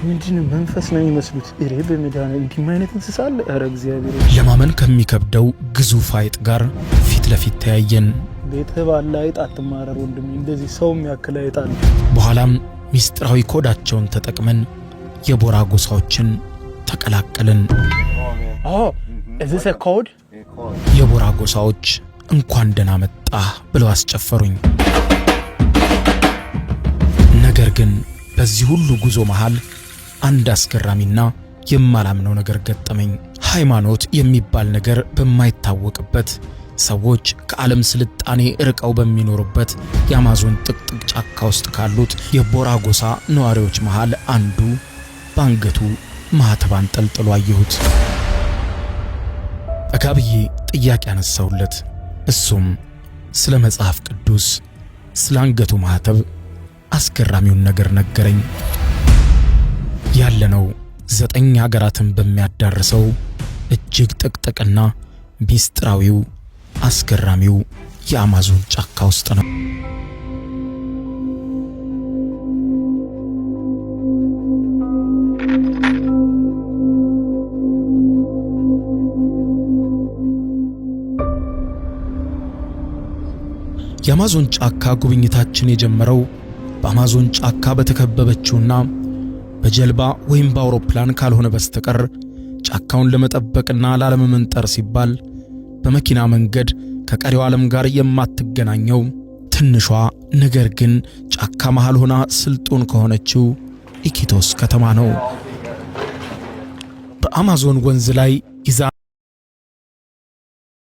ምንድነው መንፈስ ነው የሚመስሉት? እሬ በመዳን እንዲህ አይነት እንስሳ አለ? ኧረ እግዚአብሔር! ለማመን ከሚከብደው ግዙፍ አይጥ ጋር ፊት ለፊት ተያየን። ቤተባለ አይጥ አትማረር ወንድሜ፣ እንደዚህ ሰው የሚያክል አይጥ አለ። በኋላም ሚስጥራዊ ኮዳቸውን ተጠቅመን የቦራ ጎሳዎችን ተቀላቀልን። is this a code? የቦራ ጎሳዎች እንኳን ደህና መጣህ ብለው አስጨፈሩኝ። ነገር ግን በዚህ ሁሉ ጉዞ መሃል አንድ አስገራሚና የማላምነው ነገር ገጠመኝ። ሃይማኖት የሚባል ነገር በማይታወቅበት ሰዎች ከዓለም ስልጣኔ ርቀው በሚኖሩበት የአማዞን ጥቅጥቅ ጫካ ውስጥ ካሉት የቦራ ጎሳ ነዋሪዎች መሃል አንዱ ባንገቱ ማህተብ አንጠልጥሎ አየሁት። አካብዬ ጥያቄ አነሳውለት። እሱም ስለ መጽሐፍ ቅዱስ ስለ አንገቱ ማህተብ አስገራሚውን ነገር ነገረኝ። ያለነው 9 ሀገራትን በሚያዳርሰው እጅግ ጥቅጥቅና ሚስጥራዊው አስገራሚው የአማዞን ጫካ ውስጥ ነው። የአማዞን ጫካ ጉብኝታችን የጀመረው በአማዞን ጫካ በተከበበችውና በጀልባ ወይም በአውሮፕላን ካልሆነ በስተቀር ጫካውን ለመጠበቅና ላለመመንጠር ሲባል በመኪና መንገድ ከቀሪው ዓለም ጋር የማትገናኘው ትንሿ ነገር ግን ጫካ መሃል ሆና ስልጡን ከሆነችው ኢኪቶስ ከተማ ነው። በአማዞን ወንዝ ላይ ይዛ